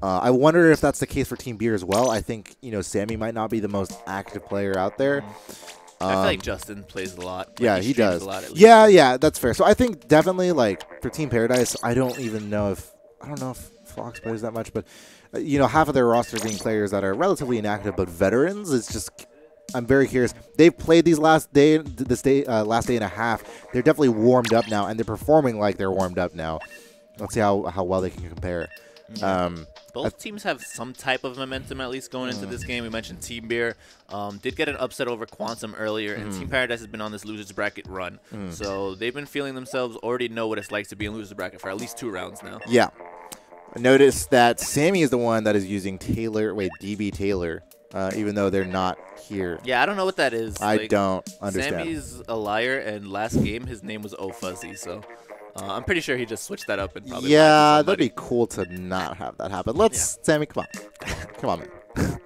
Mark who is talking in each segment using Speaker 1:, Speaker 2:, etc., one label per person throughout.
Speaker 1: I wonder if that's the case for Team Beer as well. I think, you know, Sammy might not be the most active player out there.
Speaker 2: I feel like Justin plays a lot. Like,
Speaker 1: yeah, he does.
Speaker 2: A lot at least.
Speaker 1: Yeah, that's fair. So I think definitely, like, for Team Paradise, I don't know if Fox plays that much, but, you know, half of their roster being players that are relatively inactive but veterans, it's just, I'm very curious. They've played these last day and a half. They're definitely warmed up now, and they're performing like they're warmed up now. Let's see how well they can compare.
Speaker 2: Both teams have some type of momentum at least going into this game. We mentioned Team Beer did get an upset over Quantum earlier, and Team Paradise has been on this loser's bracket run. So they've been feeling themselves, already know what it's like to be in loser's bracket for at least 2 rounds now.
Speaker 1: Yeah. I noticed that Sammy is the one that is using DB Taylor, even though they're not here.
Speaker 2: Yeah, I don't know what that is.
Speaker 1: I don't understand.
Speaker 2: Sammy's a liar, and last game his name was O-Fuzzy, so... I'm pretty sure he just switched that up and probably.
Speaker 1: Yeah, that'd be cool to not have that happen. Sammy, come on. Come on, man.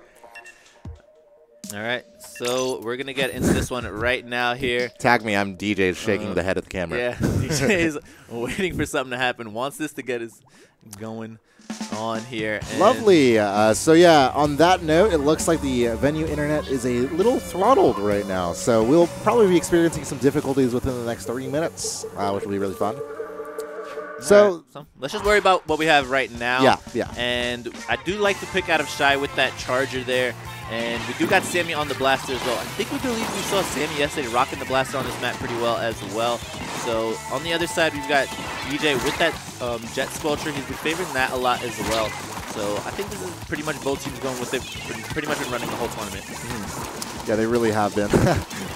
Speaker 2: All right, so we're going to get into this one right now here.
Speaker 1: Tag me. I'm DJ shaking the head at the camera.
Speaker 2: Yeah, DJ is waiting for something to happen. Wants this to get his going on here.
Speaker 1: Lovely. So, yeah, on that note, it looks like the venue internet is a little throttled right now. So we'll probably be experiencing some difficulties within the next 30 minutes, which will be really fun. So
Speaker 2: let's just worry about what we have right now.
Speaker 1: Yeah.
Speaker 2: And I do like the pick out of Shy with that charger there. And we do got Sammy on the blaster as well. I think we saw Sammy yesterday rocking the blaster on this map pretty well as well. So on the other side, we've got DJ with that Jet Squelcher. He's been favoring that a lot as well. So I think this is pretty much both teams going with it. Pretty much been running the whole tournament.
Speaker 1: Yeah, they really have been,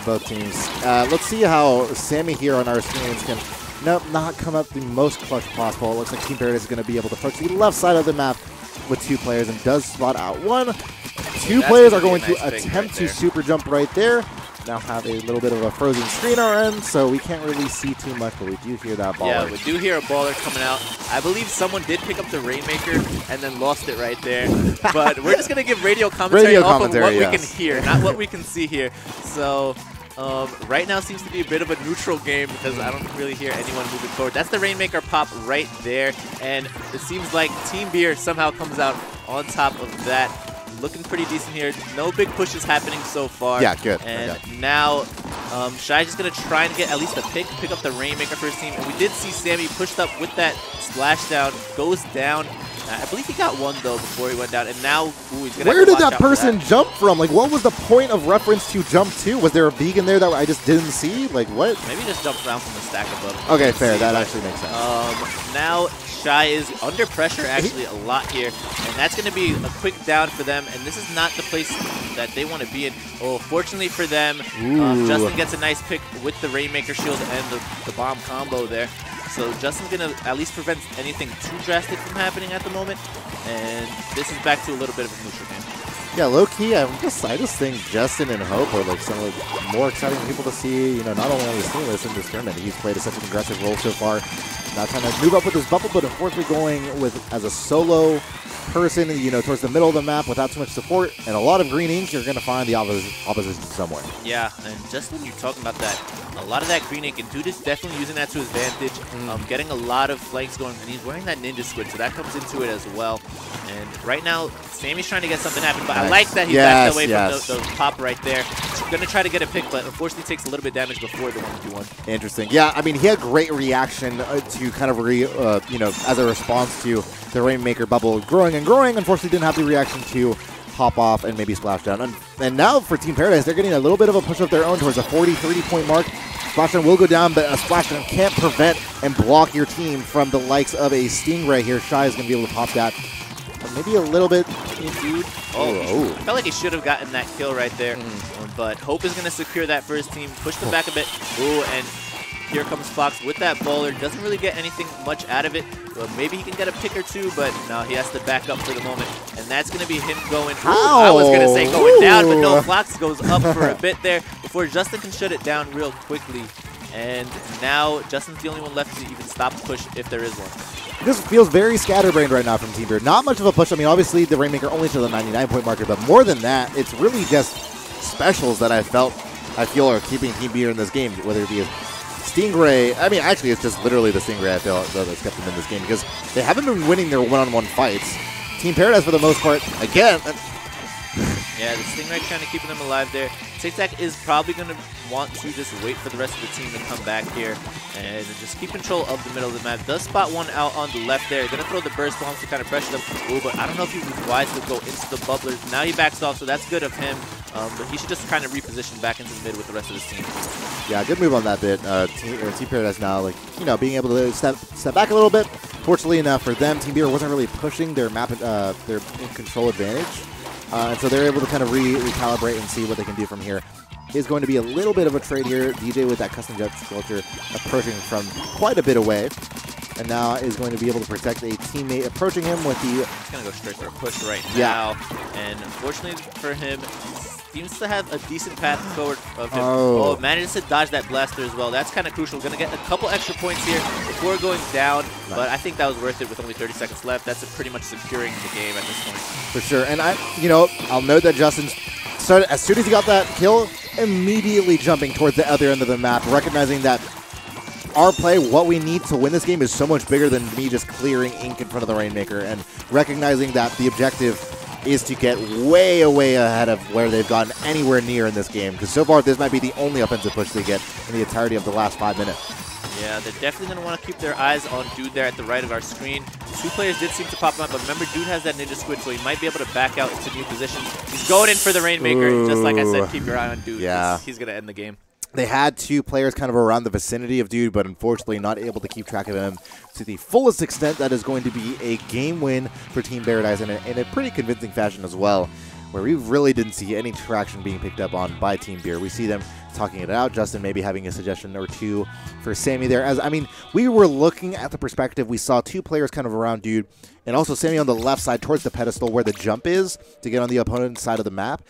Speaker 1: both teams. Let's see how Sammy here on our screens can not come up the most clutch possible. It looks like Team Paradise is going to be able to approach the left side of the map with 2 players and does spot out 1. 2 players are going to attempt to super jump right there. Now have a little bit of a frozen screen on our end, so we can't really see too much, but we do hear that baller.
Speaker 2: Yeah, we do hear a baller coming out. I believe someone did pick up the Rainmaker and then lost it right there. But we're just going to give radio commentary off of what we can hear, not what we can see here. So right now seems to be a bit of a neutral game because I don't really hear anyone moving forward. That's the Rainmaker pop right there, and it seems like Team Beer somehow comes out on top of that. Looking pretty decent here. No big pushes happening so far.
Speaker 1: Yeah, good.
Speaker 2: And now Shy's just going to try and get at least a pick up the Rainmaker for his team. And we did see Sammy pushed up with that splashdown, goes down. I believe he got 1, though, before he went down. And now, he's going to
Speaker 1: Where did that person jump from? Like, what was the point of reference to jump to? Was there a Beakon there that I just didn't see? Like, what?
Speaker 2: Maybe he just jumped down from the stack above.
Speaker 1: Okay, fair. That actually makes sense.
Speaker 2: Now, Shy is under pressure, actually, a lot here. And that's going to be a quick down for them. And this is not the place that they want to be in. Oh, fortunately for them, Justin gets a nice pick with the Rainmaker shield and the bomb combo there. So Justin's going to at least prevent anything too drastic from happening at the moment. And this is back to a little bit of a neutral game.
Speaker 1: Yeah, low-key, I just think Justin and Hope are like some of the more exciting people to see, you know, not only on this team, but in this tournament. He's played such an aggressive role so far. Not trying to move up with his bubble, but unfortunately going with as a solo person, you know, towards the middle of the map without too much support and a lot of green ink, you're going to find the opposition somewhere.
Speaker 2: Yeah, and just when you're talking about that, a lot of that green ink, and Dude is definitely using that to his advantage, getting a lot of flanks going, and he's wearing that ninja squid, so that comes into it as well. And right now, Sammy's trying to get something happen, but I like that he backed away from the pop right there. Going to try to get a pick, but unfortunately takes a little bit of damage before the 1v1.
Speaker 1: Interesting. Yeah, I mean, he had great reaction to kind of, you know, as a response to the Rainmaker bubble growing and growing. Unfortunately, didn't have the reaction to hop off and maybe splash down. And now for Team Paradise, they're getting a little bit of a push of their own towards a 40-30 point mark. Splashdown will go down, but a Splashdown can't prevent and block your team from the likes of a Stingray here. Shy is going to be able to pop that. Maybe a little bit.
Speaker 2: Dude. I felt like he should have gotten that kill right there. But Hope is going to secure that for his team. Push them back a bit. Ooh, and here comes Fox with that baller. Doesn't really get anything much out of it. Well, maybe he can get a pick or two, but no, he has to back up for the moment. And that's going to be him going. I was going to say going down, but no, Fox goes up for a bit there before Justin can shut it down real quickly. And now Justin's the only one left to even stop the push if there is one.
Speaker 1: This feels very scatterbrained right now from Team Beer. Not much of a push. I mean, obviously the Rainmaker only to the 99-point marker, but more than that, it's really just specials that I feel are keeping Team Beer in this game, whether it be a Stingray. I mean, actually, it's just literally the Stingray I feel that's kept them in this game because they haven't been winning their one-on-one fights. Team Paradise, for the most part, again.
Speaker 2: Yeah, the Stingray kind of keeping them alive there. Tic Tac is probably going to want to just wait for the rest of the team to come back here and just keep control of the middle of the map. Does spot one out on the left there. Going to throw the burst bombs to kind of pressure them. Ooh, but I don't know if he was wise to go into the bubblers. Now he backs off, so that's good of him. But he should just kind of reposition back into the mid with the rest of his team.
Speaker 1: Yeah, good move on that bit. Team Paradise now, like, you know, being able to step back a little bit. Fortunately enough for them, Team Beer wasn't really pushing their map, their control advantage. And so they're able to kind of recalibrate and see what they can do from here. Is going to be a little bit of a trade here. DJ with that custom jet sculpture approaching from quite a bit away. And now is going to be able to protect a teammate approaching him with the...
Speaker 2: He's going to go straight for a push right now. And unfortunately for him, seems to have a decent path forward of him. Oh, manages to dodge that blaster as well. That's kind of crucial. Going to get a couple extra points here before going down. Nice. But I think that was worth it with only 30 seconds left. That's pretty much securing the game at this point.
Speaker 1: For sure. And I'll note that Justin started, as soon as he got that kill, immediately jumping towards the other end of the map, recognizing that our play, what we need to win this game, is so much bigger than me just clearing ink in front of the Rainmaker, and recognizing that the objective is to get way ahead of where they've gotten anywhere near in this game, because so far this might be the only offensive push they get in the entirety of the last 5 minutes.
Speaker 2: Yeah, they're definitely going to want to keep their eyes on Dude there at the right of our screen. Two players did seem to pop him out, but remember, Dude has that ninja squid, so he might be able to back out into new positions. He's going in for the Rainmaker. Ooh. Just like I said, keep your eye on Dude. Yeah. He's going to end the game.
Speaker 1: They had two players kind of around the vicinity of Dude, but unfortunately not able to keep track of him to the fullest extent. That is going to be a game win for Team Paradise in a pretty convincing fashion as well, where we really didn't see any traction being picked up on by Team Beer. We see them talking it out. Justin maybe having a suggestion or two for Sammy there. As I mean, we were looking at the perspective. We saw two players kind of around Dude, and also Sammy on the left side towards the pedestal where the jump is to get on the opponent's side of the map.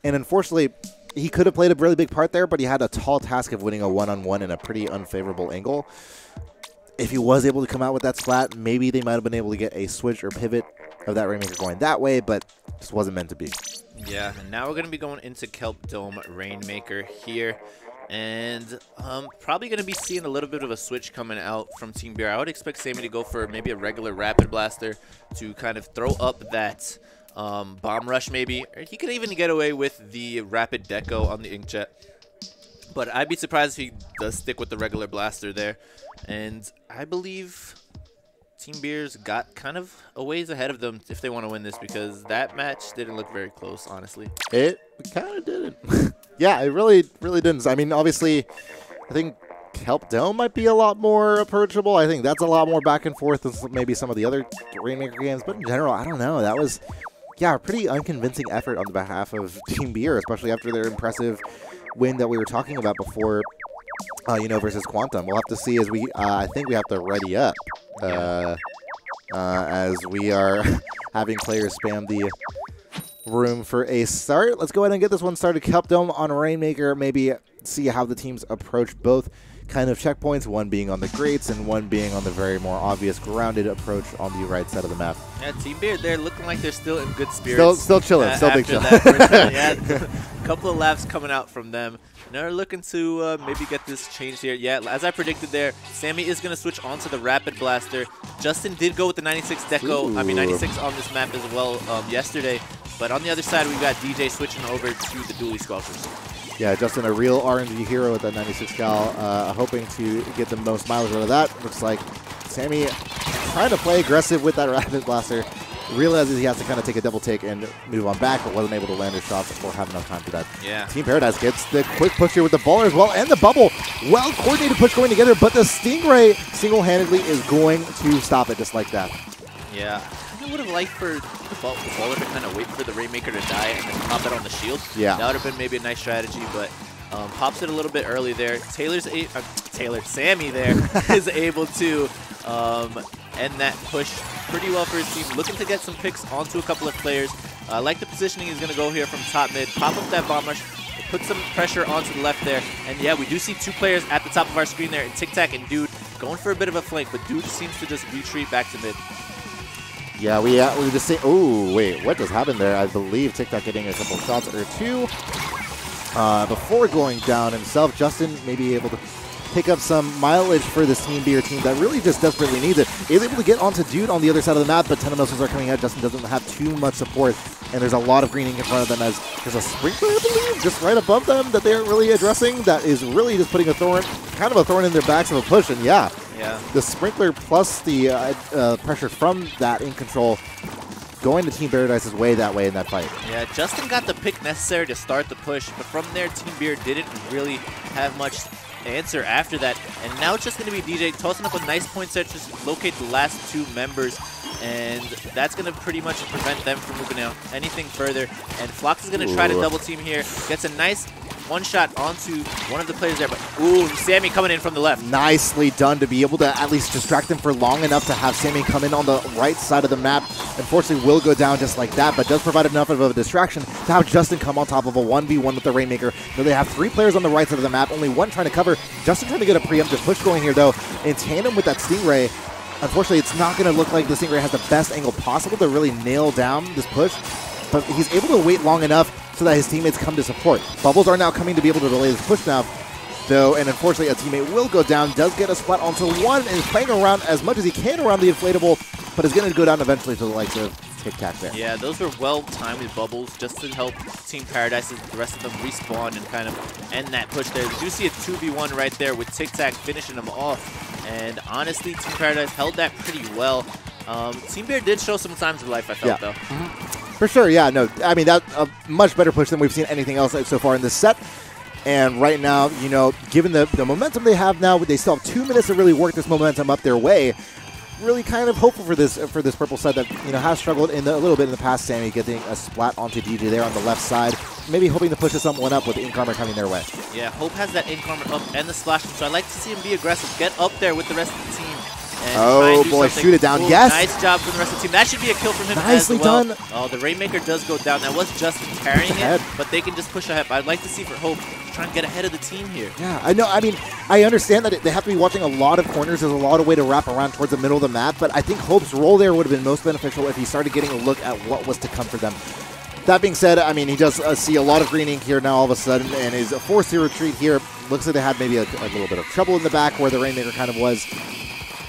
Speaker 1: And unfortunately, he could have played a really big part there, but he had a tall task of winning a one-on-one in a pretty unfavorable angle. If he was able to come out with that splat, maybe they might have been able to get a switch or pivot of that Rainmaker going that way, but just wasn't meant to be.
Speaker 2: Yeah, and now we're going to be going into Kelp Dome Rainmaker here. And probably going to be seeing a little bit of a switch coming out from Team Beer. I would expect Sammy to go for maybe a regular Rapid Blaster to kind of throw up that bomb rush maybe. Or he could even get away with the Rapid Deco on the Inkjet. But I'd be surprised if he does stick with the regular blaster there. And I believe Team Beer's got kind of a ways ahead of them if they want to win this, because that match didn't look very close, honestly.
Speaker 1: It kind of didn't. Yeah, it really didn't. I mean, obviously, I think Kelp Dome might be a lot more approachable. I think that's a lot more back and forth than maybe some of the other Rainmaker games. But in general, I don't know. That was, yeah, a pretty unconvincing effort on the behalf of Team Beer, especially after their impressive win that we were talking about before, versus Quantum. We'll have to see as we, I think we have to ready up as we are having players spam the room for a start. Let's go ahead and get this one started. Kelp Dome on Rainmaker, maybe see how the teams approach both kind of checkpoints, one being on the grates and one being on the very more obvious grounded approach on the right side of the map.
Speaker 2: Yeah, Team Beer, they're looking like they're still in good spirits.
Speaker 1: Still chilling, still big chill.
Speaker 2: Yeah, a couple of laughs coming out from them. And they're looking to maybe get this changed here. Yeah, as I predicted there, Sammy is going to switch onto the Rapid Blaster. Justin did go with the 96 Deco, 96 on this map as well yesterday. But on the other side, we've got DJ switching over to the Dually Sculptures.
Speaker 1: Yeah, Justin, a real RNG hero with that 96 cal, hoping to get the most mileage out of that. Looks like Sammy trying to play aggressive with that Rapid Blaster. Realizes he has to kind of take a double take and move on back, but wasn't able to land his shots or have enough time for that.
Speaker 2: Yeah.
Speaker 1: Team Paradise gets the quick push here with the baller as well, and the bubble. Well-coordinated push going together, but the Stingray single-handedly is going to stop it just like that.
Speaker 2: Yeah. I would have liked for the baller to kind of wait for the Rainmaker to die and then pop it on the shield.
Speaker 1: Yeah.
Speaker 2: That would have been maybe a nice strategy, but pops it a little bit early there. Sammy there is able to end that push pretty well for his team. Looking to get some picks onto a couple of players. I like the positioning he's going to go here from top mid. Pop up that bomb rush. Put some pressure onto the left there. And yeah, we do see two players at the top of our screen there, Tic Tac and Dude, going for a bit of a flank, but Dude seems to just retreat back to mid.
Speaker 1: Yeah, we just say, oh, wait, what just happened there? I believe Tic Tac getting a couple shots or two before going down himself. Justin may be able to pick up some mileage for this Team Beer team that really just desperately needs it. Is able to get onto Dude on the other side of the map, but 10 missiles are coming out. Justin doesn't have too much support, and there's a lot of greening in front of them as there's a sprinkler, I believe, just right above them that they aren't really addressing. That is really just putting a thorn, kind of a thorn in their backs of a push, and yeah, the sprinkler plus the pressure from that in control going to Team Paradise's way that way in that fight. Yeah,
Speaker 2: Justin got the pick necessary to start the push, but from there, Team Beer didn't really have much answer after that. And now it's just going to be DJ tossing up a nice point set to locate the last two members. And that's going to pretty much prevent them from moving out anything further. And Flox is going to try to double team here. Gets a nice one shot onto one of the players there, but ooh, Sammy coming in from the left.
Speaker 1: Nicely done to be able to at least distract them for long enough to have Sammy come in on the right side of the map. Unfortunately, will go down just like that, but does provide enough of a distraction to have Justin come on top of a 1v1 with the Rainmaker. So they have 3 players on the right side of the map, only 1 trying to cover. Justin trying to get a preemptive push going here, though, in tandem with that Stingray. Unfortunately, it's not going to look like the Stingray has the best angle possible to really nail down this push, but he's able to wait long enough so that his teammates come to support. Bubbles are now coming to be able to delay this push now, though, and unfortunately a teammate will go down, does get a splat onto 1, and is playing around as much as he can around the inflatable, but is going to go down eventually to the likes of Tic Tac there.
Speaker 2: Yeah, those were well-timed with Bubbles just to help Team Paradise and the rest of them respawn and kind of end that push there. We do see a 2v1 right there with Tic Tac finishing them off, and honestly, Team Paradise held that pretty well. Team Bear did show some signs of life, I felt, though.
Speaker 1: For sure, yeah, no, I mean, that's a much better push than we've seen anything else so far in this set. And right now, you know, given the momentum they have now, they still have 2 minutes to really work this momentum up their way. Really kind of hopeful for this purple side that, you know, has struggled a little bit in the past. Sammy getting a splat onto DJ there on the left side. Maybe hoping to push someone up with the Incarmer coming their way.
Speaker 2: Yeah, Hope has that Incarmer up and the slash, so I'd like to see him be aggressive, get up there with the rest of the team.
Speaker 1: Oh boy, shoot it down. Yes.
Speaker 2: Nice job from the rest of the team. That should be a kill from him
Speaker 1: Nicely
Speaker 2: as well.
Speaker 1: done.
Speaker 2: Oh, the Rainmaker does go down. That was Justin carrying it, but they can just push ahead. I'd like to see for Hope try and get ahead of the team here.
Speaker 1: Yeah, I know. I mean, I understand that they have to be watching a lot of corners. There's a lot of way to wrap around towards the middle of the map, but I think Hope's role there would have been most beneficial if he started getting a look at what was to come for them. That being said, I mean, he does see a lot of green ink here now all of a sudden, and is forced to retreat here. Looks like they had maybe a little bit of trouble in the back where the Rainmaker kind of was.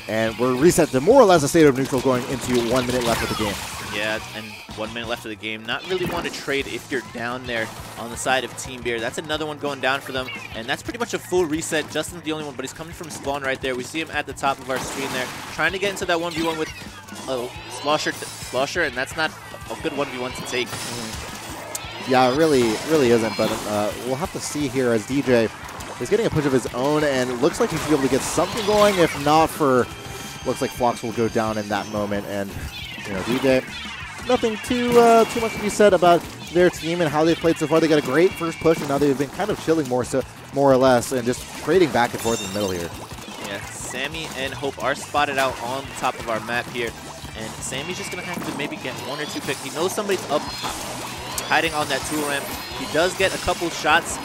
Speaker 1: And we're reset to more or less a state of neutral going into 1 minute left of the game.
Speaker 2: Yeah, and 1 minute left of the game. Not really want to trade if you're down there on the side of Team Beer. That's another one going down for them, and that's pretty much a full reset. Justin's the only one, but he's coming from spawn right there. We see him at the top of our screen there, trying to get into that 1v1 with Slosher, and that's not a good 1v1 to take.
Speaker 1: Yeah, it really isn't, but we'll have to see here as DJ is getting a push of his own, and it looks like he should be able to get something going. If not for, looks like Flox will go down in that moment, and you know, DJ, nothing too much to be said about their team and how they've played so far. They got a great first push, and now they've been kind of chilling more or less, and just trading back and forth in the middle here.
Speaker 2: Yeah, Sammy and Hope are spotted out on the top of our map here, and Sammy's just gonna have to maybe get 1 or 2 picks. He knows somebody's up, hiding on that tool ramp. He does get a couple shots,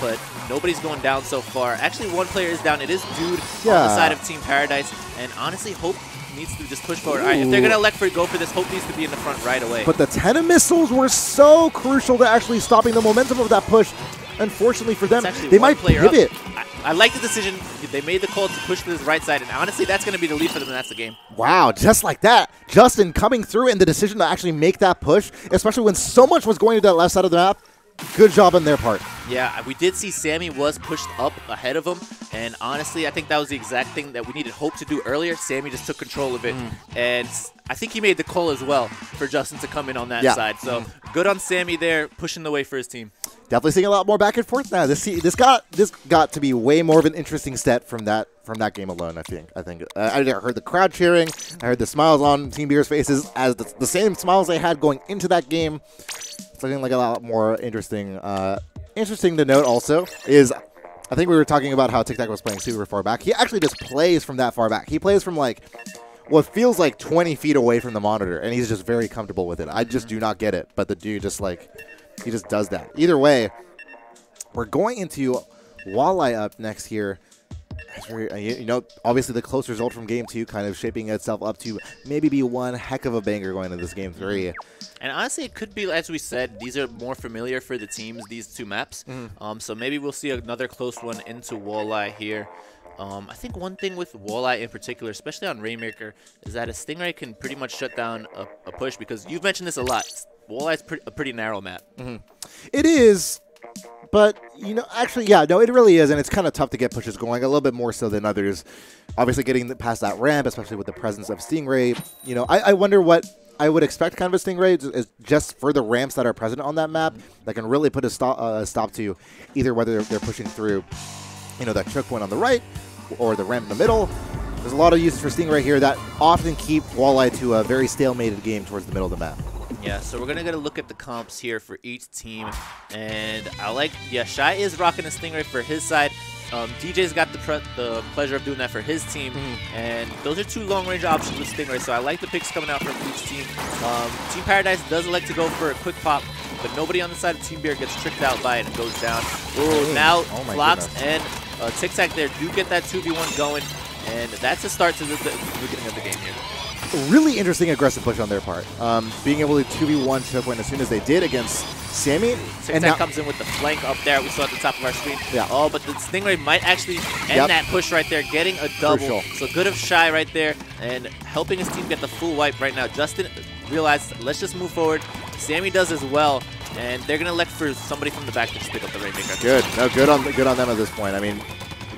Speaker 2: but nobody's going down so far. Actually, 1 player is down. It is Dude on the side of Team Paradise, and honestly, Hope needs to just push forward. All right, if they're going to elect for go for this, Hope needs to be in the front right away.
Speaker 1: But the 10 missiles were so crucial to actually stopping the momentum of that push. Unfortunately for them, they might pivot.
Speaker 2: I like the decision. They made the call to push to this right side, and honestly, that's going to be the lead for them, and that's the game.
Speaker 1: Wow, just like that. Justin coming through and the decision to actually make that push, especially when so much was going to that left side of the map. Good job on their part.
Speaker 2: Yeah, we did see Sammy was pushed up ahead of him, and honestly, I think that was the exact thing that we needed Hope to do earlier. Sammy just took control of it, and I think he made the call as well for Justin to come in on that side. So good on Sammy there, pushing the way for his team.
Speaker 1: Definitely seeing a lot more back and forth now. This got to be way more of an interesting set from that game alone. I think I heard the crowd cheering. I heard the smiles on Team Beer's faces as the same smiles they had going into that game. It's looking like a lot more interesting. Interesting to note also is, I think we were talking about how Tic Tac was playing super far back. He actually just plays from that far back. He plays from like what feels like 20 feet away from the monitor, and he's just very comfortable with it. I just do not get it, but the dude just like, he just does that. Either way, we're going into Walleye up next here. That's very, you know, obviously the close result from Game 2 kind of shaping itself up to maybe be one heck of a banger going into this Game 3.
Speaker 2: And honestly, it could be, as we said, these are more familiar for the teams, these two maps. So maybe we'll see another close one into Walleye here. I think one thing with Walleye in particular, especially on Rainmaker, is that a Stingray can pretty much shut down a push, because you've mentioned this a lot. Walleye's a pretty narrow map.
Speaker 1: It is. But, you know, actually, yeah, no, it really is, and it's kind of tough to get pushes going, a little bit more so than others. Obviously, getting past that ramp, especially with the presence of Stingray, you know, I wonder what I would expect kind of a Stingray is just for the ramps that are present on that map that can really put a stop to either whether they're pushing through, you know, that choke point on the right or the ramp in the middle. There's a lot of uses for Stingray here that often keep Walleye to a very stalemated game towards the middle of the map.
Speaker 2: Yeah, so we're going to get a look at the comps here for each team. And I like, yeah, Shy is rocking a Stingray for his side. DJ's got the pleasure of doing that for his team. And those are two long-range options with Stingray, so I like the picks coming out from each team. Team Paradise does like to go for a quick pop, but nobody on the side of Team Beer gets tricked out by it and goes down. Ooh, now Flox and Tic Tac there do get that 2v1 going, and that's a start to the beginning of the game here.
Speaker 1: Really interesting aggressive push on their part. Being able to 2v1 choke point as soon as they did against Sammy.
Speaker 2: Tic Tac comes in with the flank up there we saw at the top of our screen.
Speaker 1: Yeah.
Speaker 2: Oh, but the Stingray might actually end that push right there, getting a double.
Speaker 1: Crucial.
Speaker 2: So good of Shy right there and helping his team get the full wipe right now. Justin realized, let's just move forward. Sammy does as well, and they're going to elect for somebody from the back to just pick up the Rainmaker.
Speaker 1: Good. No, good on them at this point. I mean,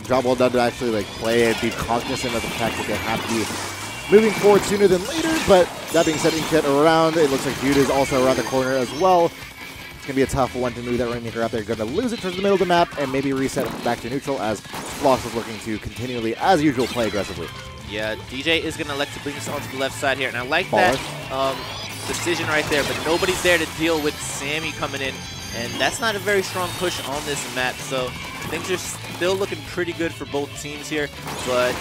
Speaker 1: job well done to actually like play it, be cognizant of the fact that they have to be moving forward sooner than later, but that being said, Inkjet around. It looks like Dude is also around the corner as well. It's going to be a tough one to move that Rainmaker out there. Going to lose it towards the middle of the map and maybe reset it back to neutral as Flox is looking to continually, as usual, play aggressively.
Speaker 2: Yeah, DJ is going to elect to bring this onto the left side here, and I like that decision right there, but nobody's there to deal with Sammy coming in, and that's not a very strong push on this map, so things are still looking pretty good for both teams here, but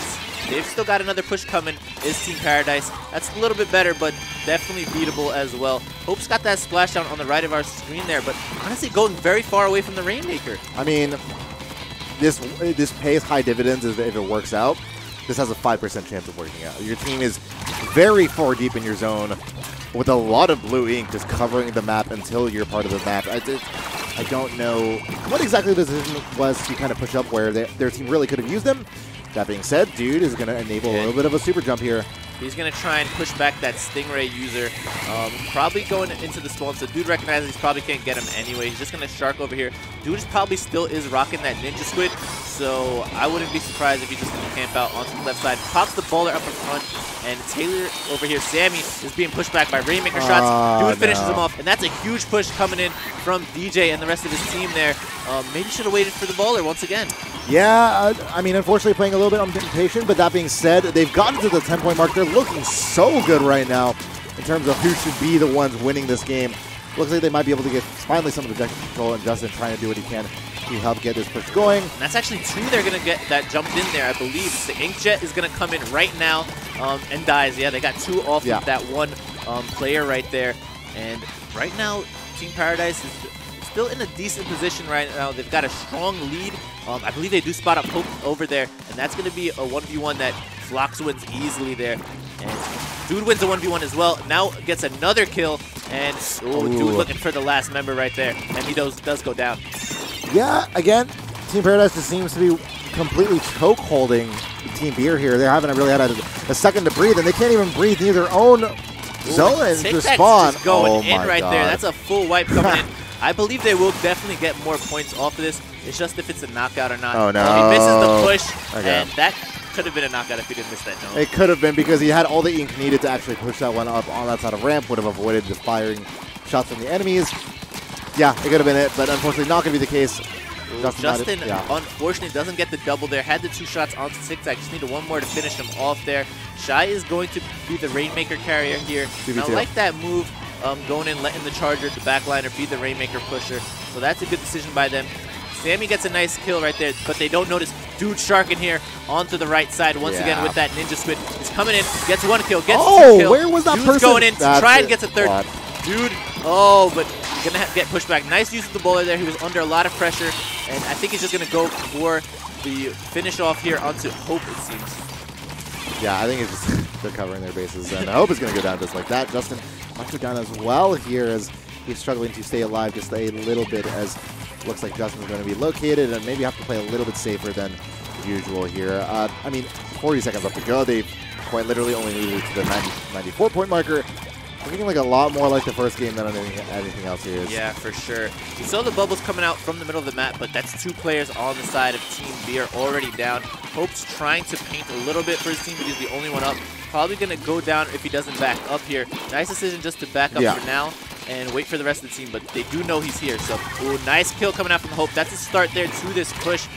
Speaker 2: they've still got another push coming, is Team Paradise. That's a little bit better, but definitely beatable as well. Hope's got that splashdown on the right of our screen there, but honestly going very far away from the Rainmaker. I
Speaker 1: mean, this pays high dividends if it works out. This has a 5% chance of working out. Your team is very far deep in your zone with a lot of blue ink just covering the map until you're part of the map. I don't know what exactly the decision was to kind of push up where their team really could have used them. That being said, Dude is going to enable a little bit of a super jump here.
Speaker 2: He's going to try and push back that Stingray user. Probably going into the spawn, so Dude recognizes he probably can't get him anyway. He's just going to shark over here. Dude probably still is rocking that Ninja Squid, so I wouldn't be surprised if he's just going to camp out onto the left side. Pops the baller up in front, and Taylor over here, Sammy, is being pushed back by Rainmaker shots. Dude finishes him off, and that's a huge push coming in from DJ and the rest of his team there. Maybe should have waited for the baller once again.
Speaker 1: Yeah, I mean, unfortunately playing a little bit impatient, but that being said, they've gotten to the 10-point mark. They're looking so good right now in terms of who should be the ones winning this game. Looks like they might be able to get finally some of the ejector control, and Justin trying to do what he can to help get this push going.
Speaker 2: And that's actually two they're going to get that jumped in there, I believe. The Inkjet is going to come in right now and dies. Yeah, they got two off of that one player right there. And right now, Team Paradise is still in a decent position right now. They've got a strong lead. I believe they do spot up Hope over there, and that's going to be a 1v1 that Flox wins easily there. And Dude wins a 1v1 as well. Now gets another kill, and Dude looking for the last member right there, and he does go down.
Speaker 1: Yeah, again, Team Paradise just seems to be completely choke holding Team Beer here. They haven't really had a second to breathe, and they can't even breathe near their own zone and to spawn.
Speaker 2: Just going in right there. That's a full wipe coming in. I believe they will definitely get more points off of this. It's just if it's a knockout or not.
Speaker 1: Oh, no.
Speaker 2: He misses the push, and that could have been a knockout if he didn't miss that dome.
Speaker 1: It could have been because he had all the ink needed to actually push that one up on that side of ramp, would have avoided just firing shots from the enemies. Yeah, it could have been it, but unfortunately not going to be the case.
Speaker 2: Justin, unfortunately, doesn't get the double there. Had the two shots onto Tic Tac. Just needed one more to finish him off there. Shy is going to be the Rainmaker carrier here. And I like that move, going in, letting the Charger, the backliner, be the Rainmaker pusher. So that's a good decision by them. Sammy gets a nice kill right there, but they don't notice Dude sharking here onto the right side once again with that Ninja Squid. He's coming in, gets one kill, gets two kills.
Speaker 1: Where was that
Speaker 2: Dude's
Speaker 1: person?
Speaker 2: Going in to try and get a third. Dude, but gonna get pushed back. Nice use of the bowler there. He was under a lot of pressure, and I think he's just gonna go for the finish off here onto Hope, it seems.
Speaker 1: Yeah, I think it's just they're covering their bases, and Hope is going to go down just like that. Justin might go down as well here as he's struggling to stay alive just a little bit, as looks like Justin's going to be located and maybe have to play a little bit safer than usual here. I mean, 40 seconds left to go. They've quite literally only needed to the 94-point marker. Looking like a lot more like the first game than anything else here is.
Speaker 2: Yeah, for sure. You saw the bubbles coming out from the middle of the map, but that's 2 players on the side of Team B are already down. Hope's trying to paint a little bit for his team, but he's the only one up. Probably going to go down if he doesn't back up here. Nice decision just to back up for now and wait for the rest of the team, but they do know he's here. So, ooh, nice kill coming out from Hope. That's a start there to this push.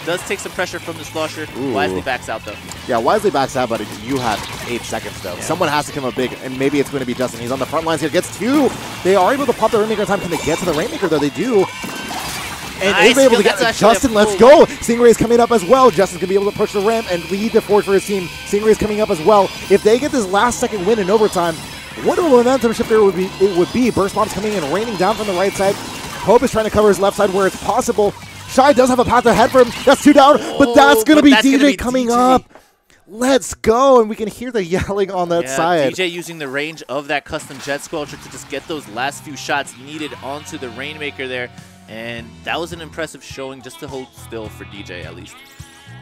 Speaker 2: Does take some pressure from the Slosher. Wisely backs out, though.
Speaker 1: Yeah, Wisely backs out, but you have 8 seconds, though. Yeah. Someone has to come up big, and maybe it's going to be Justin. He's on the front lines here. Gets 2. They are able to pop the Rainmaker in time. Can they get to the Rainmaker, though? They do. And
Speaker 2: nice
Speaker 1: is able to get Justin, let's go. Stingray's coming up as well. Justin's going to be able to push the ramp and lead the forward for his team. Stingray's coming up as well. If they get this last second win in overtime, what a momentum shift there it would be. Burst bombs coming in, raining down from the right side. Hope is trying to cover his left side where it's possible. Shy does have a path ahead for him. That's 2 down, but that's going to be DJ coming up. Let's go, and we can hear the yelling on that side.
Speaker 2: DJ using the range of that custom Jet Squelcher to just get those last few shots needed onto the Rainmaker there. And that was an impressive showing just to hold still for DJ, at least.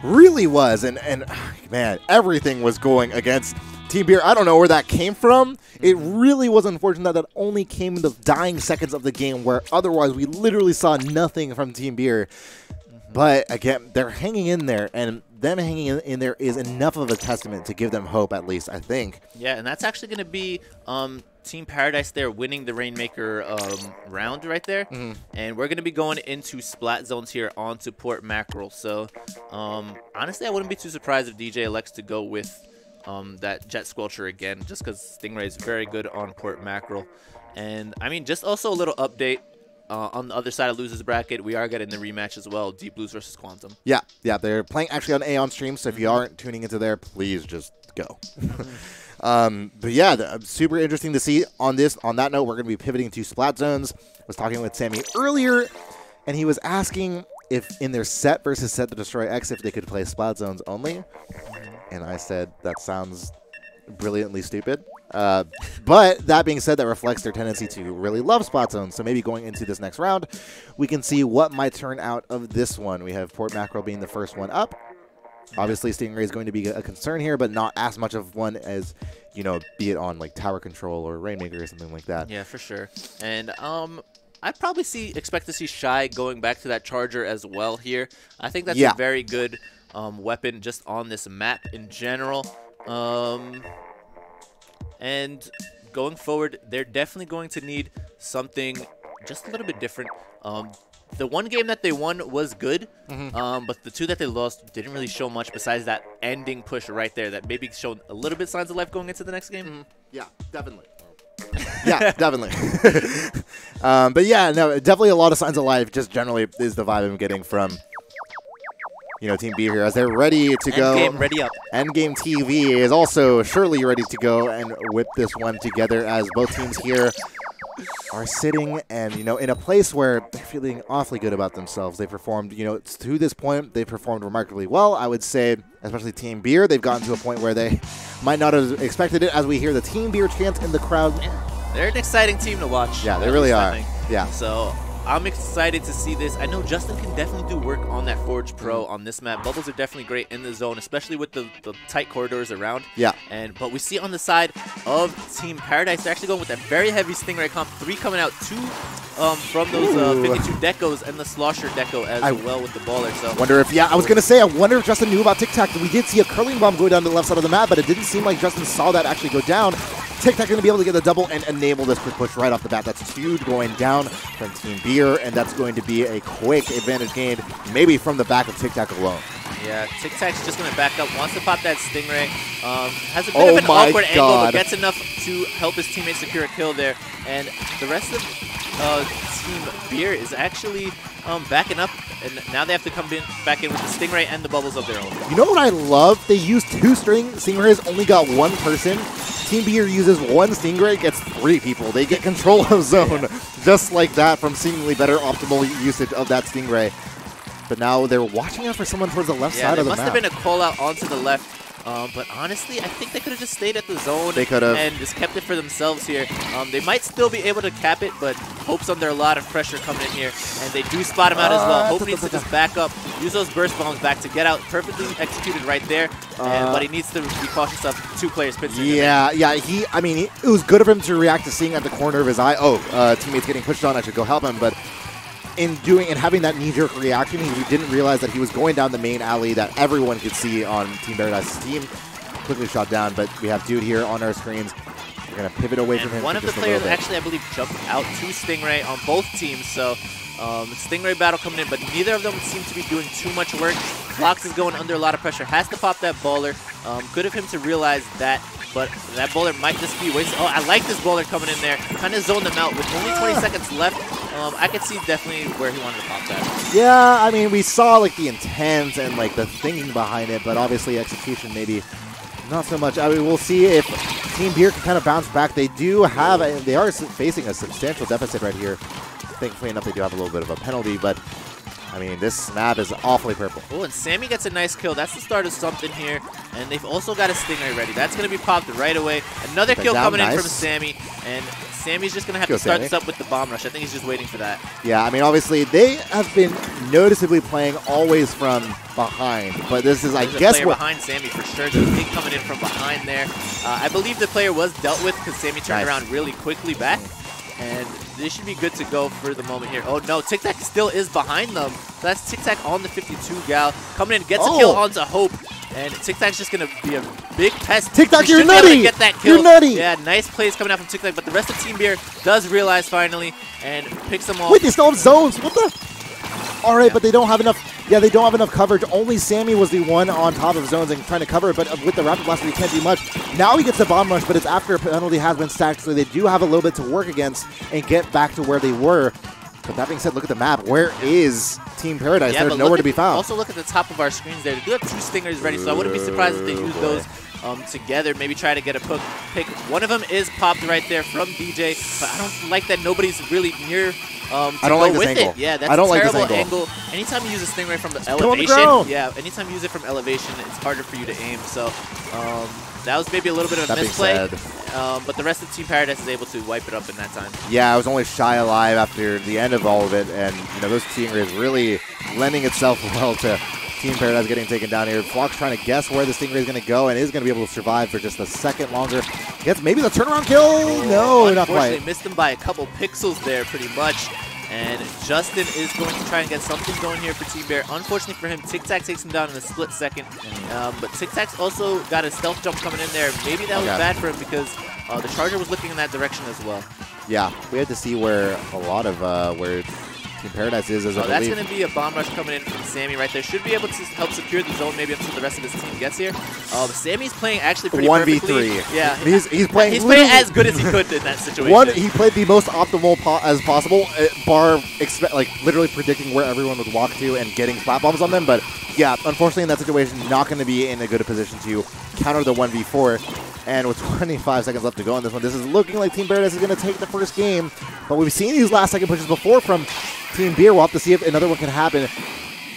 Speaker 1: Really was, and man, everything was going against Team Beer. I don't know where that came from. It really was unfortunate that only came in the dying seconds of the game, where otherwise we literally saw nothing from Team Beer. But again, they're hanging in there, and them hanging in there is enough of a testament to give them hope, at least, I think.
Speaker 2: Yeah, and that's actually going to be Team Paradise there winning the Rainmaker round right there. And we're going to be going into Splat zones here onto Port Mackerel. So, honestly, I wouldn't be too surprised if DJ elects to go with that Jet Squelcher again, just because Stingray is very good on Port Mackerel. And, I mean, just also a little update. On the other side of Losers Bracket, we are getting the rematch as well, Deep Blues versus Quantum. Yeah, they're playing actually on Aeon stream, so if you aren't tuning into there, please just go.
Speaker 1: But yeah, super interesting to see. On that note, we're going to be pivoting to Splat zones. I was talking with Sammy earlier, and he was asking if in their set versus set to destroy X, if they could play Splat zones only. And I said, that sounds brilliantly stupid. But that being said, that reflects their tendency to really love Splat zones. So maybe going into this next round, we can see what might turn out of this one. We have Port Mackerel being the first one up. Obviously, Stingray is going to be a concern here, but not as much of one as, you know, be it on like Tower Control or Rainmaker or something like that.
Speaker 2: Yeah, for sure. And I'd probably expect to see Shy going back to that Charger as well here. I think that's a very good weapon just on this map in general. And going forward, they're definitely going to need something just a little bit different. The one game that they won was good, but the 2 that they lost didn't really show much besides that ending push right there that maybe showed a little bit signs of life going into the next game.
Speaker 1: Yeah, definitely. Yeah, definitely. But yeah, no, definitely a lot of signs of life just generally is the vibe I'm getting from, you know, Team B here as they're ready to go.
Speaker 2: Endgame ready up.
Speaker 1: EndGameTV is also surely ready to go and whip this one together as both teams here are sitting and, you know, in a place where they're feeling awfully good about themselves. They performed, you know, to this point, they performed remarkably well. I would say, especially Team Beer, they've gotten to a point where they might not have expected it as we hear the Team Beer chant in the crowd.
Speaker 2: They're an exciting team to watch.
Speaker 1: Yeah, they really are. Yeah.
Speaker 2: So I'm excited to see this. I know Justin can definitely do work on that Forge Pro on this map. Bubbles are definitely great in the zone, especially with the tight corridors around.
Speaker 1: Yeah.
Speaker 2: But we see on the side of Team Paradise, they're actually going with that very heavy Stingray comp. 3 coming out, 2 from those 52 decos and the Slosher deco as well with the baller. So
Speaker 1: wonder if, I was going to say, I wonder if Justin knew about Tic Tac. We did see a curling bomb go down to the left side of the map, but it didn't seem like Justin saw that actually go down. Tic Tac going to be able to get the double and enable this quick push right off the bat. That's huge going down from Team Beer, and that's going to be a quick advantage gained, maybe from the back of Tic Tac alone.
Speaker 2: Yeah, Tic Tac's just going to back up, wants to pop that Stingray. Has a bit of an awkward angle, but gets enough to help his teammates secure a kill there. And the rest of Team Beer is actually backing up, and now they have to come back in with the Stingray and the bubbles of their own.
Speaker 1: You know what I love? They used 2 Stingrays, only got 1 person. Team Beer uses 1 Stingray, gets 3 people. They get control of zone just like that from seemingly better optimal usage of that Stingray. But now they're watching out for someone towards the left side of the map.
Speaker 2: Yeah, must have been a call out onto the left. But honestly, I think they could have just stayed at the zone.
Speaker 1: They could have.
Speaker 2: And just kept it for themselves here. They might still be able to cap it, but Hope's under a lot of pressure coming in here. And they do spot him out as well. Hope needs to just back up, use those burst bombs back to get out. Perfectly executed right there. But he needs to be cautious of 2 players pinching him.
Speaker 1: Yeah. I mean, it was good of him to react to seeing at the corner of his eye, teammates getting pushed on, I should go help him. But in having that knee-jerk reaction, he didn't realize that he was going down the main alley that everyone could see on Team Paradise's team. Quickly shot down, but we have Dude here on our screens. We're going to pivot away from him.
Speaker 2: One of the players actually, I believe, jumped out to Stingray on both teams, so Stingray battle coming in, but neither of them seem to be doing too much work. Flox is going under a lot of pressure, has to pop that baller. Good of him to realize that, but that bowler might just be wasted. Oh, I like this bowler coming in there. Kind of zoned them out with only 20 seconds left. I could see definitely where he wanted to pop that.
Speaker 1: Yeah, I mean, we saw like the intent and like the thinking behind it, but obviously execution maybe not so much. I mean, we'll see if Team Beer can kind of bounce back. They are facing a substantial deficit right here. Thankfully enough, they do have a little bit of a penalty, but I mean, this map is awfully purple.
Speaker 2: Oh, and Sammy gets a nice kill. That's the start of something here. And they've also got a Stingray ready. That's going to be popped right away. Another kill coming in from Sammy. And Sammy's just going to have to start this up with the bomb rush. I think he's just waiting for that.
Speaker 1: Yeah, I mean, obviously, they have been noticeably playing always from behind. But this is, I guess,
Speaker 2: what behind Sammy for sure. The ping coming in from behind there. I believe the player was dealt with because Sammy turned around really quickly back. And they should be good to go for the moment here. Oh no, Tic Tac still is behind them. So that's Tic Tac on the 52 gal. Coming in, gets a kill onto Hope. And Tic Tac's just going to be a big pest.
Speaker 1: Tic Tac, you're nutty!
Speaker 2: Get that kill.
Speaker 1: You're nutty!
Speaker 2: Yeah, nice plays coming out from Tic Tac, but the rest of Team Beer does realize finally and picks them off.
Speaker 1: Wait, they still have zones. What the? All right, but they don't have enough. Yeah, they don't have enough coverage. Only Sammy was the one on top of zones and trying to cover it, but with the Rapid Blaster, he can't do much. Now he gets the bomb rush, but it's after a penalty has been stacked, so they do have a little bit to work against and get back to where they were. But that being said, look at the map. Where is Team Paradise?
Speaker 2: Yeah,
Speaker 1: they're nowhere to be found.
Speaker 2: Also, look at the top of our screens there. They do have 2 Stingers ready, so I wouldn't be surprised if they use those together. Maybe try to get a pick. One of them is popped right there from DJ, but I don't like that nobody's really near
Speaker 1: I don't like this angle.
Speaker 2: Yeah, that's a terrible angle. Anytime you use a Stingray from the elevation, anytime you use it from elevation, it's harder for you to aim. So that was maybe a little bit of a misplay. But the rest of Team Paradise is able to wipe it up in that time. Yeah,
Speaker 1: I was only shy alive after the end of all of it, and those Stingrays really lending itself well to Team Paradise getting taken down here. Flox trying to guess where the Stingray is going to go and is going to be able to survive for just a second longer. Gets maybe the turnaround kill. No, not quite.
Speaker 2: Unfortunately, missed him by a couple pixels there pretty much. And Justin is going to try and get something going here for Team Bear. Unfortunately for him, Tic Tac takes him down in a split second. But Tic Tac's also got a stealth jump coming in there. Maybe that was bad for him because the Charger was looking in that direction as well.
Speaker 1: Yeah, we had to see where a lot of where Team Paradise is, as I believe.
Speaker 2: That's going to be a bomb rush coming in from Sammy right there. Should be able to help secure the zone maybe until the rest of his team gets here. Sammy's playing actually pretty 1v3. Perfectly. Yeah,
Speaker 1: he's playing
Speaker 2: as good as he could in that situation.
Speaker 1: He played the most optimal as possible, bar literally predicting where everyone would walk to and getting splat bombs on them. But yeah, unfortunately in that situation, not going to be in a good position to counter the 1v4. And with 25 seconds left to go on this one, this is looking like Team Paradise is going to take the first game. But we've seen these last second pushes before from Team Beer. We'll have to see if another one can happen.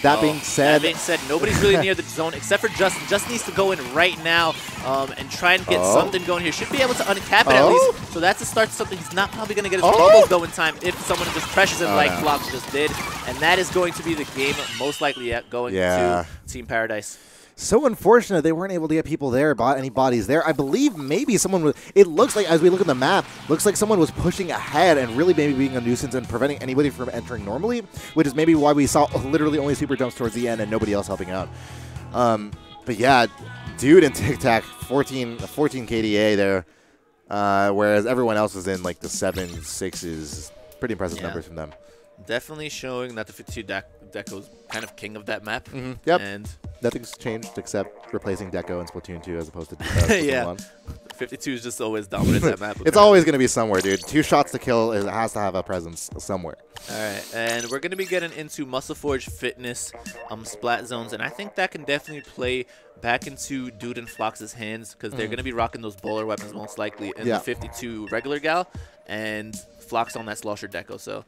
Speaker 1: That being said,
Speaker 2: nobody's really near the zone except for Justin. Justin needs to go in right now and try and get something going here. Should be able to uncap it at least. So that's a start to something. He's not probably going to get his bubbles though in time if someone just pressures him like Flox just did. And that is going to be the game most likely going to Team Paradise.
Speaker 1: So unfortunate they weren't able to get people there, any bodies there. I believe maybe someone was, it looks like, as we look at the map, looks like someone was pushing ahead and really maybe being a nuisance and preventing anybody from entering normally, which is maybe why we saw literally only super jumps towards the end and nobody else helping out. But yeah, Dude and Tic Tac, 14 KDA there, whereas everyone else was in like the 7, 6s. Pretty impressive numbers from them.
Speaker 2: Definitely showing that the 52 Deco's kind of king of that map.
Speaker 1: Yep.
Speaker 2: And
Speaker 1: nothing's changed except replacing Deco in Splatoon 2 as opposed to Splatoon 1.
Speaker 2: 52 is just always dominant that map.
Speaker 1: It's always going to be somewhere, dude. 2 shots to kill, it has to have a presence somewhere.
Speaker 2: All right, and we're going to be getting into Muscle Forge Fitness Splat zones, and I think that can definitely play back into Dude and Flox's hands because they're going to be rocking those bowler weapons most likely in the 52 regular gal and Flox on that Slosher Deco. So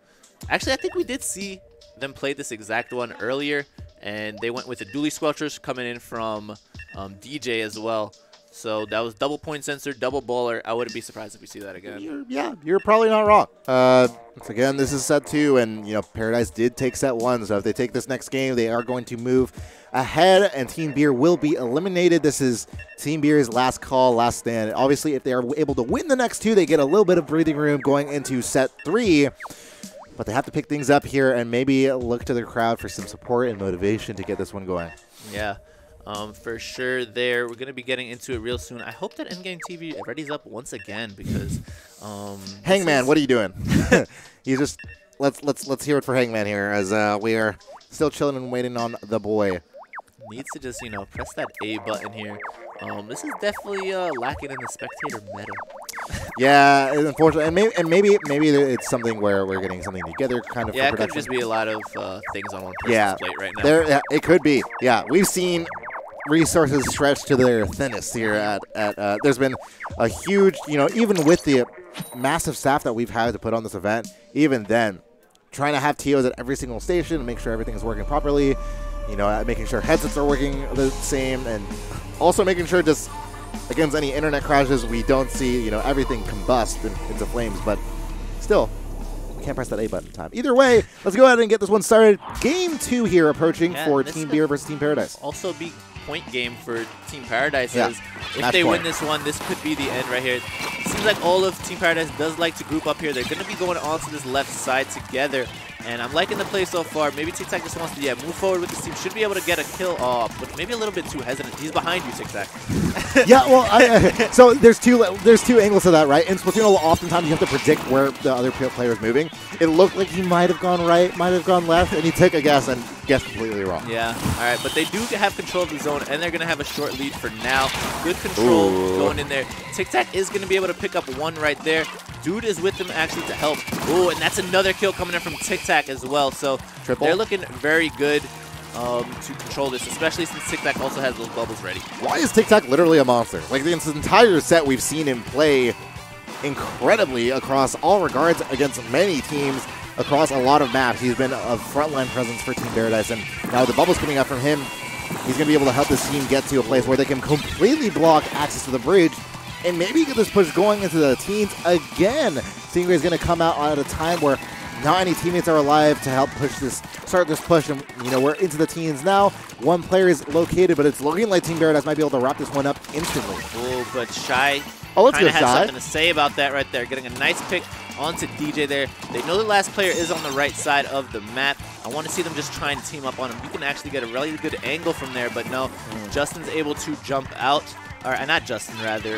Speaker 2: actually, I think we did see them played this exact one earlier, and they went with the dually squelchers coming in from DJ as well. So that was double point sensor, double baller. I wouldn't be surprised if we see that again.
Speaker 1: You're probably not wrong. Once again, this is set 2, and Paradise did take set 1. So if they take this next game, they are going to move ahead, and Team Beer will be eliminated. This is Team Beer's last call, last stand. Obviously, if they are able to win the next 2, they get a little bit of breathing room going into set 3. But they have to pick things up here and maybe look to their crowd for some support and motivation to get this one going.
Speaker 2: Yeah. For sure there. We're going to be getting into it real soon. I hope that EndGameTV readies up once again because
Speaker 1: Hangman, what are you doing? You just let's hear it for Hangman here as we are still chilling and waiting on the boy.
Speaker 2: Needs to just, press that A button here. This is definitely lacking in the spectator meta.
Speaker 1: Yeah, unfortunately, and maybe it's something where we're getting something together kind of.
Speaker 2: Yeah,
Speaker 1: for
Speaker 2: it could just be a lot of things on one person's
Speaker 1: yeah,
Speaker 2: plate right now.
Speaker 1: It could be. Yeah, we've seen resources stretched to their thinnest here at there's been a huge, even with the massive staff that we've had to put on this event, even then, trying to have TOs at every single station and make sure everything is working properly, making sure headsets are working the same, and also making sure just against any internet crashes we don't see, everything combust into flames, but still, we can't press that A button in time. Either way, let's go ahead and get this one started. Game 2 here approaching for Team Beer versus Team Paradise.
Speaker 2: Also be point game for Team Paradise.
Speaker 1: Yeah,
Speaker 2: if they win this one, this could be the end right here. It seems like all of Team Paradise does like to group up here. They're going to be going onto this left side together. And I'm liking the play so far. Maybe Tic Tac just wants to move forward with this team. Should be able to get a kill off, but maybe a little bit too hesitant. He's behind you, Tic Tac.
Speaker 1: Yeah, well, so there's two angles to that, right? In Splatoon, oftentimes you have to predict where the other player is moving. It looked like he might have gone right, might have gone left, and he took a guess and guessed completely wrong.
Speaker 2: Yeah, all right, but they do have control of the zone, and they're going to have a short lead for now. Good control going in there. Tic Tac is going to be able to pick up one right there. Dude is with them actually to help. Oh, and that's another kill coming in from Tic Tac as well. So they're looking very good to control this, especially since Tic Tac also has those bubbles ready.
Speaker 1: Why is Tic Tac literally a monster? Like, this entire set we've seen him play incredibly across all regards against many teams across a lot of maps. He's been a frontline presence for Team Paradise, and now the bubbles coming up from him, he's going to be able to help this team get to a place where they can completely block access to the bridge and maybe get this push going into the teens again. Stingray is going to come out at a time where not any teammates are alive to help start this push, and we're into the teens now. One player is located, but it's looking like Team Paradise might be able to wrap this one up instantly.
Speaker 2: Oh, but Shy
Speaker 1: kind
Speaker 2: of has something to say about that right there. Getting a nice pick onto DJ there. They know the last player is on the right side of the map. I want to see them just try and team up on him. You can actually get a really good angle from there, but no, Justin's able to jump out. Or not Justin, rather.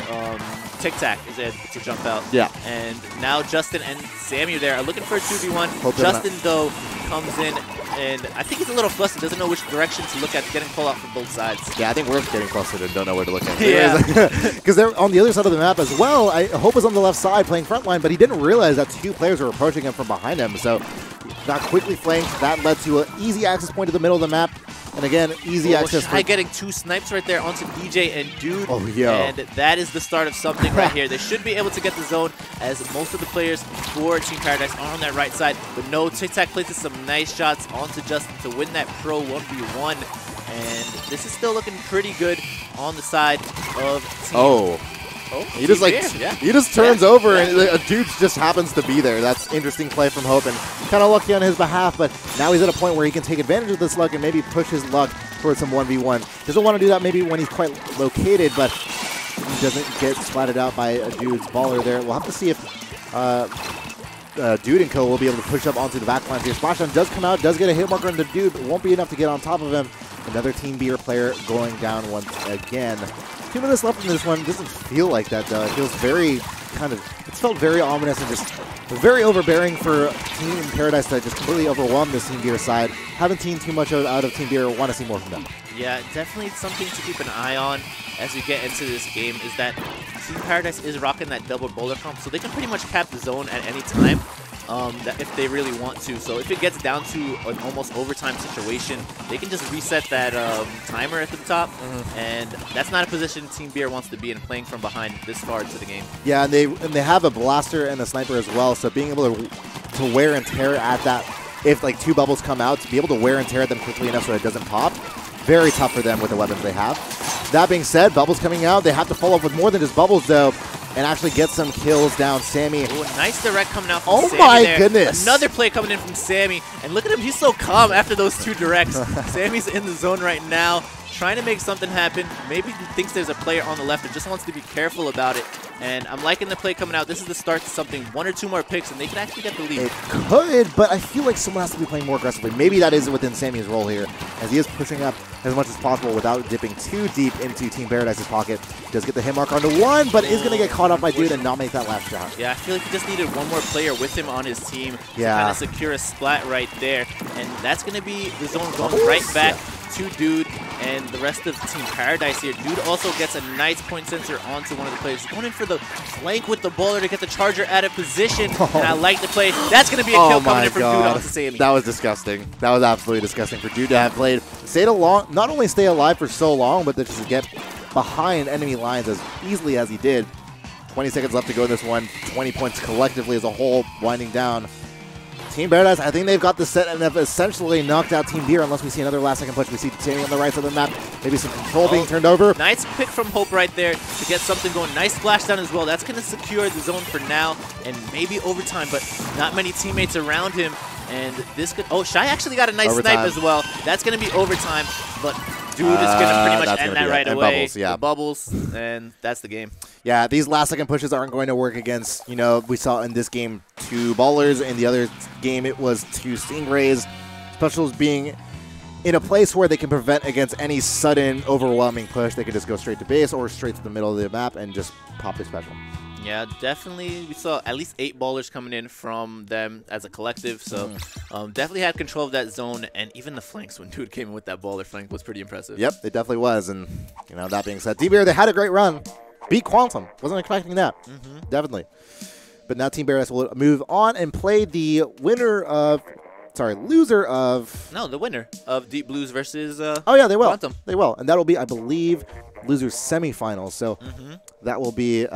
Speaker 2: Tic Tac is able to jump out.
Speaker 1: Yeah.
Speaker 2: And now Justin and Samu there are looking for a 2v1. Justin, though, comes in, and I think he's a little flustered. Doesn't know which direction to look at, getting pulled out from both sides.
Speaker 1: Yeah, I think we're getting flustered and don't know where to look at.
Speaker 2: Yeah.
Speaker 1: Because they're on the other side of the map as well. Hope was on the left side playing frontline, but he didn't realize that 2 players were approaching him from behind him. So got quickly flanked. That led to an easy access point to the middle of the map. And again, easy access.
Speaker 2: Shy getting 2 snipes right there onto DJ and Dude.
Speaker 1: Oh, yeah.
Speaker 2: And that is the start of something right here. They should be able to get the zone, as most of the players for Team Paradise are on that right side. But no, Tic Tac places some nice shots onto Justin to win that pro 1v1. And this is still looking pretty good on the side of Team. He just turns over and a dude just happens to be there. That's interesting play from Hope, and kind of lucky on his behalf, but now he's at a point where he can take advantage of this luck and maybe push his luck towards some 1v1. Doesn't want to do that maybe when he's quite located, but he doesn't get splatted out by a dude's baller there. We'll have to see if Dude and Co will be able to push up onto the back lines here. Splashdown does come out, does get a hit marker on the Dude, but won't be enough to get on top of him. Another Team Beer player going down once again. 2 minutes left in this one. Doesn't feel like that, though. It feels very it's felt very ominous and just very overbearing for Team Paradise to just completely overwhelm this Team Beer side. Haven't seen too much out of Team Beer. Want to see more from them. Yeah, definitely something to keep an eye on as we get into this game is that Team Paradise is rocking that double bowler comp, so they can pretty much cap the zone at any time. If they really want to. So if it gets down to an almost overtime situation, they can just reset that timer at the top, and that's not a position Team Beer wants to be in, playing from behind this far into the game.
Speaker 1: Yeah, and they have a blaster and a sniper as well, so being able to wear and tear at that if like 2 bubbles come out, to be able to wear and tear at them quickly enough so it doesn't pop. Very tough for them with the weapons they have. That being said, bubbles coming out. They have to follow up with more than just bubbles, though, and actually get some kills down. Sammy.
Speaker 2: Ooh, nice direct coming out from Sammy
Speaker 1: my
Speaker 2: there.
Speaker 1: goodness.
Speaker 2: Another play coming in from Sammy. And look at him. He's so calm after those 2 directs. Sammy's in the zone right now, trying to make something happen. Maybe he thinks there's a player on the left and just wants to be careful about it. And I'm liking the play coming out. This is the start to something. 1 or 2 more picks, and they could actually get the lead.
Speaker 1: It could, but I feel like someone has to be playing more aggressively. Maybe that is within Sammy's role here, as he is pushing up as much as possible without dipping too deep into Team Paradise's pocket. Does get the hit mark onto 1, but is going to get caught up by Dude and not make that last shot.
Speaker 2: Yeah, I feel like he just needed 1 more player with him on his team to
Speaker 1: Yeah.
Speaker 2: kind of secure a splat right there. And that's going to be the zone going right back to Dude and the rest of Team Paradise here. Dude also gets a nice point sensor onto one of the players. Going in for the flank with the baller to get the charger out of position. And I like the play. That's going to be a kill coming in from Dude onto Sammy.
Speaker 1: That was disgusting. That was absolutely disgusting for Dude to have played. Not only stay alive for so long, but to just get behind enemy lines as easily as he did. 20 seconds left to go in this one. 20 points collectively as a whole, winding down. Team Paradise, I think they've got the set and have essentially knocked out Team Beer unless we see another last second push. We see Sammy on the right side of the map. Maybe some control being turned over.
Speaker 2: Nice pick from Hope right there to get something going. Nice splashdown as well. That's going to secure the zone for now and maybe overtime, but not many teammates around him. And this could... Oh, Shy actually got a nice snipe as well. That's going to be overtime, but Dude is going to pretty much end that right away.
Speaker 1: Bubbles, yeah.
Speaker 2: The bubbles, and that's the game.
Speaker 1: Yeah, these last second pushes aren't going to work against, you know, we saw in this game 2 ballers. In the other game, it was 2 Stingrays. Specials being in a place where they can prevent against any sudden, overwhelming push. They can just go straight to base or straight to the middle of the map and just pop their special.
Speaker 2: Yeah, definitely. We saw at least 8 ballers coming in from them as a collective, so definitely had control of that zone, and even the flanks when Dude came in with that baller flank was pretty impressive.
Speaker 1: Yep, it definitely was, and you know, that being said, D-Bear, they had a great run. Beat Quantum. Wasn't expecting that. Definitely. But now Team Paradise will move on and play the loser of...
Speaker 2: No, the winner of Deep Blues versus
Speaker 1: oh, yeah, they will.
Speaker 2: Quantum.
Speaker 1: They will, and that will be, I believe, loser semifinals, so that will be...